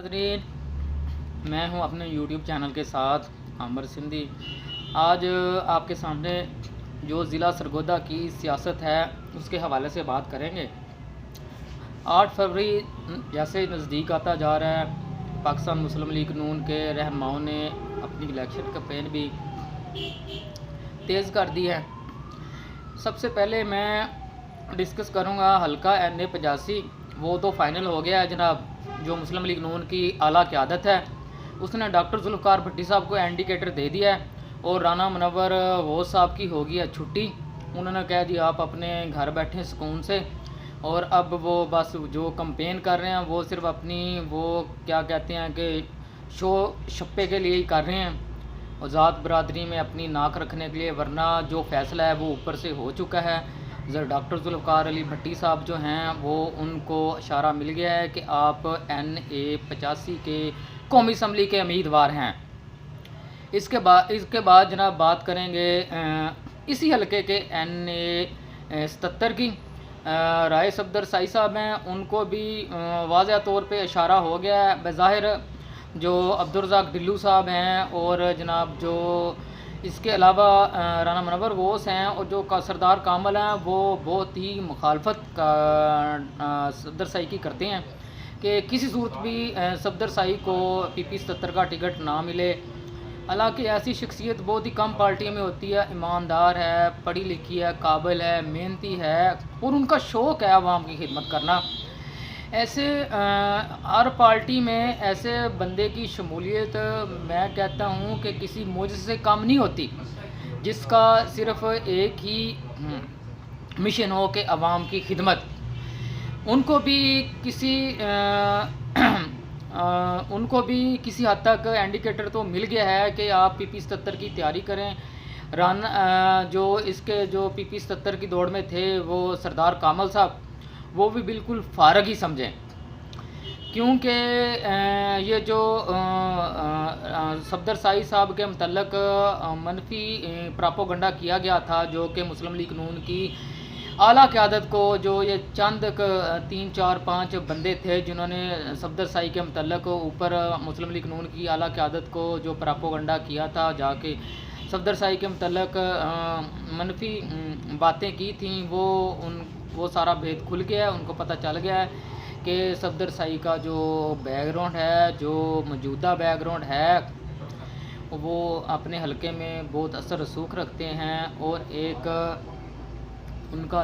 नाज़रीन, मैं हूं अपने YouTube चैनल के साथ आमिर सिंधी। आज आपके सामने जो ज़िला सरगोदा की सियासत है उसके हवाले से बात करेंगे। 8 फरवरी जैसे नज़दीक आता जा रहा है, पाकिस्तान मुस्लिम लीग नून के रहनुमाओं ने अपनी इलेक्शन कैंपेन भी तेज़ कर दी है। सबसे पहले मैं डिस्कस करूंगा हल्का NA 85। वो तो फाइनल हो गया है जनाब। जो मुस्लिम लीग नून की आला क़यादत है उसने डॉक्टर जुल्फ़िकार भट्टी साहब को इंडिकेटर दे दिया है और राना मुनव्वर वो साहब की हो गई है छुट्टी। उन्होंने कह दिया आप अपने घर बैठे सुकून से, और अब वो बस जो कंपेन कर रहे हैं वो सिर्फ अपनी वो क्या कहते हैं कि शो शप्पे के लिए ही कर रहे हैं, आज़ाद बरादरी में अपनी नाक रखने के लिए, वरना जो फ़ैसला है वो ऊपर से हो चुका है। डॉक्टर जुल्फ़िकार अली भट्टी साहब जो हैं वो उनको इशारा मिल गया है कि आप NA 85 के कौमी असम्बली के उम्मीदवार हैं। इसके बाद जनाब बात करेंगे इसी हलके के NA 77 की। राय सफदर साई साहब हैं, उनको भी वाज़ह तौर पे इशारा हो गया है। बज़ाहिर जो अब्दुर्रज़ाक ढिल्लू साहब हैं और जनाब जो इसके अलावा राना मुनव्वर गौस हैं और जो सरदार कामल हैं वो बहुत ही मुखालफत का सफदर साई की करते हैं कि किसी सूरत भी सफदर साई को PP 77 का टिकट ना मिले। हालांकि ऐसी शख्सियत बहुत ही कम पार्टी में होती है, ईमानदार है, पढ़ी लिखी है, काबिल है, मेहनती है और उनका शौक़ है आवाम की खिदमत करना। ऐसे हर पार्टी में ऐसे बंदे की शमूलियत मैं कहता हूँ कि किसी मौजे से कम नहीं होती, जिसका सिर्फ एक ही मिशन हो कि आवाम की खिदमत। उनको भी किसी हद तक इंडिकेटर तो मिल गया है कि आप PP 77 की तैयारी करें। जो इसके जो PP 77 की दौड़ में थे वो सरदार कामल साहब, वो भी बिल्कुल फारग ही समझें, क्योंकि ये जो सफदर साई साहब के मतलब मनफी प्रोपेगेंडा किया गया था, जो कि मुस्लिम लीग नून की आला क़यादत को, जो ये चंद 3 4 5 बंदे थे जिन्होंने सफदर साई के मतलब ऊपर मुस्लिम लीग नून की आला क़यादत को जो प्रोपेगेंडा किया था, जाके सफदर साई के मतलब मनफी बातें की थी, वो सारा भेद खुल गया है। उनको पता चल गया है कि सफदर साई का जो बैकग्राउंड है, जो मौजूदा बैकग्राउंड है, वो अपने हलके में बहुत असर रसूख रखते हैं और एक उनका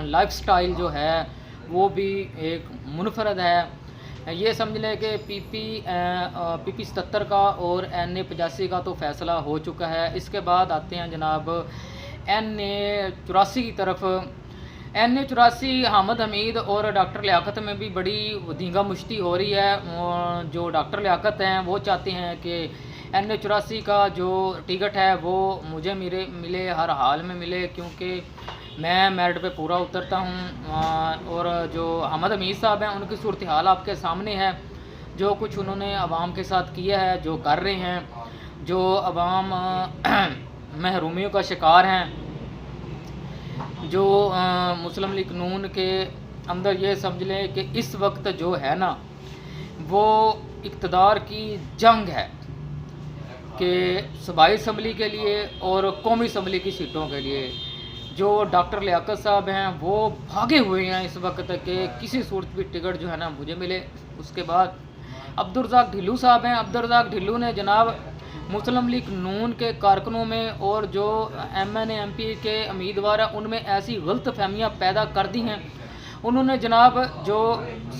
लाइफ स्टाइल जो है वो भी एक मुनफरद है। ये समझ लें कि PP 77 का और NA 85 का तो फ़ैसला हो चुका है। इसके बाद आते हैं जनाब NA 84 की तरफ। NA 84 हामिद हमीद और डॉक्टर लियाकत में भी बड़ी धींगा मुश्ती हो रही है। जो डॉक्टर लियाकत हैं वो चाहते हैं कि NA 84 का जो टिकट है वो मुझे मिले, हर हाल में मिले, क्योंकि मैं मेरिट पे पूरा उतरता हूँ। और जो हामिद हमीद साहब हैं उनकी सूरत हाल आपके सामने है। जो कुछ उन्होंने आवाम के साथ किया है, जो कर रहे हैं, जो आवाम महरूमियों का शिकार हैं, जो मुस्लिम लीग नून के अंदर ये समझ लें कि इस वक्त जो है ना वो इक़्तिदार की जंग है कि सूबाई असम्बली के लिए और कौमी असम्बली की सीटों के लिए। जो डॉक्टर लियाकत साहब हैं वो भागे हुए हैं इस वक्त के किसी सूरत भी टिकट जो है ना मुझे मिले। उसके बाद अब्दुर्रज़ाक ढिल्लू साहब हैं। अब्दुर्रज़ाक ढिल्लू ने जनाब मुस्लिम लीग नून के कारकुनों में और जो MNA MP के उम्मीदवार हैं उनमें ऐसी गलत फहमियाँ पैदा कर दी हैं। उन्होंने जनाब जो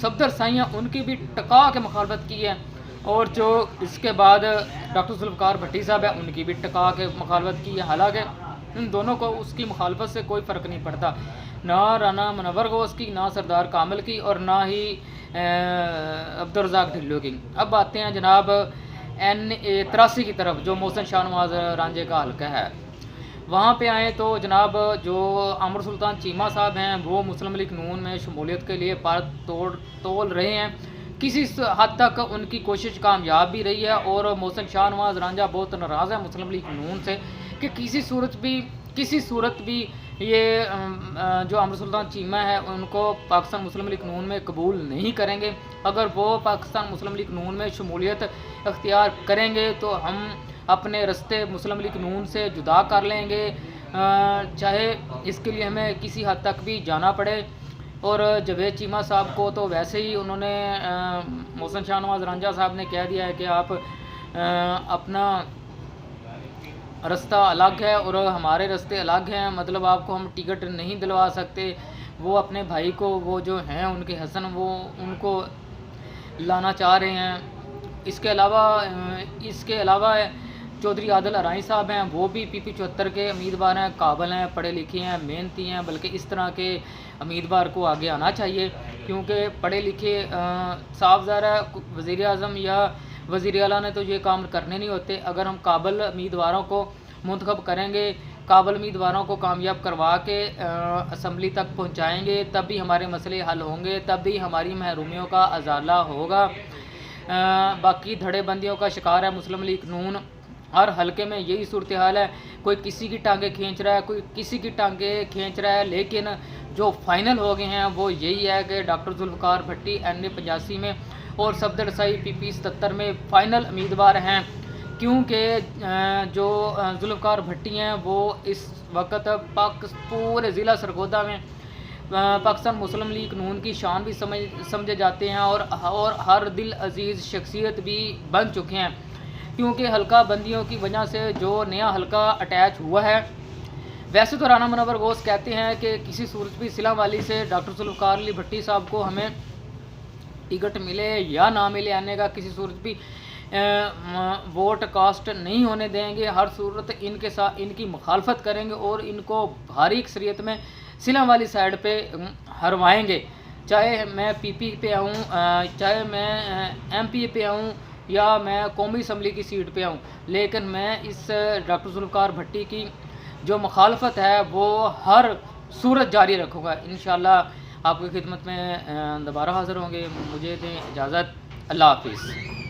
सफदर साई हैं उनकी भी टका के मुखालफत की है, और जो इसके बाद डॉक्टर जुल्फ़िकार भट्टी साहब हैं उनकी भी टका के मुखालफत की है। हालांकि इन दोनों को उसकी मुखालफत से कोई फ़र्क नहीं पड़ता, ना राना मुनव्वर गौस की, ना सरदार कामल की, और ना ही अब्दुर्रज़ाक ढिल्लू की। अब आते हैं जनाब NA 83 की तरफ, जो मोहसिन शाहनवाज रांझे का हल्का है। वहाँ पे आए तो जनाब जो आमिर सुल्तान चीमा साहब हैं वो मुस्लिम लीग नून में शमूलियत के लिए पार तोल रहे हैं। किसी हद तक उनकी कोशिश कामयाब भी रही है, और मोहसिन शाहनवाज रांझा बहुत नाराज़ है मुस्लिम लीग नून से कि किसी सूरत भी किसी सूरत भी ये जो अमर सुल्तान चीमा है उनको पाकिस्तान मुस्लिम लीग नून में कबूल नहीं करेंगे। अगर वो पाकिस्तान मुस्लिम लीग नून में शमूलियत अख्तियार करेंगे तो हम अपने रास्ते मुस्लिम लीग नून से जुदा कर लेंगे, चाहे इसके लिए हमें किसी हद तक भी जाना पड़े। और जावेद चीमा साहब को तो वैसे ही उन्होंने मोहसिन शाहनवाज रंजा साहब ने कह दिया है कि आप अपना रास्ता अलग है और हमारे रास्ते अलग हैं, मतलब आपको हम टिकट नहीं दिलवा सकते। वो अपने भाई को, वो जो हैं उनके हसन, वो उनको लाना चाह रहे हैं। इसके अलावा चौधरी आदिल अराई साहब हैं, वो भी PP 74 के उम्मीदवार हैं, काबिल हैं, पढ़े लिखे हैं, मेहनती हैं। बल्कि इस तरह के उम्मीदवार को आगे आना चाहिए, क्योंकि पढ़े लिखे साफ ज़ाहिर है वज़ीर आज़म या वज़ीर आला ने तो ये काम करने नहीं होते। अगर हम काबिल उम्मीदवारों को मुंतखब करेंगे, काबिल उम्मीदवारों को कामयाब करवा के असम्बली तक पहुंचाएंगे, तब भी हमारे मसले हल होंगे, तब भी हमारी महरूमियों का अजाला होगा। बाकी धड़ेबंदियों का शिकार है मुस्लिम लीग नून। हर हलके में यही सूरत हाल है, कोई किसी की टांगें खींच रहा है, कोई किसी की टांगें खींच रहा है। लेकिन जो फाइनल हो गए हैं वो यही है कि डॉक्टर जुल्फ़िकार भट्टी NA 85 में और सफदर रसाई PP 77 में फ़ाइनल उम्मीदवार हैं, क्योंकि जो जुल्फ़िकार भट्टी हैं वो इस वक्त पूरे ज़िला सरगोदा में पाकिस्तान मुस्लिम लीग नून की शान भी समझे जाते हैं और हर दिल अजीज़ शख्सियत भी बन चुके हैं, क्योंकि हल्का बंदियों की वजह से जो नया हल्का अटैच हुआ है। वैसे तो राना मुनव्वर गौस कहते हैं कि किसी सूरत भी सिला वाली से डॉक्टर जुल्फ़िकार अली भट्टी साहब को हमें टिकट मिले या ना मिले, आने का किसी सूरत भी वोट कास्ट नहीं होने देंगे। हर सूरत इनके साथ इनकी मुखालफत करेंगे और इनको भारी अक्सरियत में सिला वाली साइड पे हरवाएंगे। चाहे मैं PP पे आऊँ, चाहे मैं MP पे आऊँ या मैं कौमी असम्बली की सीट पे आऊँ, लेकिन मैं इस डॉक्टर जुल्फ़िकार भट्टी की जो मुखालफत है वो हर सूरत जारी रखूँगा। इंशाअल्लाह आपकी खिदमत में दोबारा हाज़िर होंगे। मुझे दें इजाज़त। अल्लाह हाफ़िज़।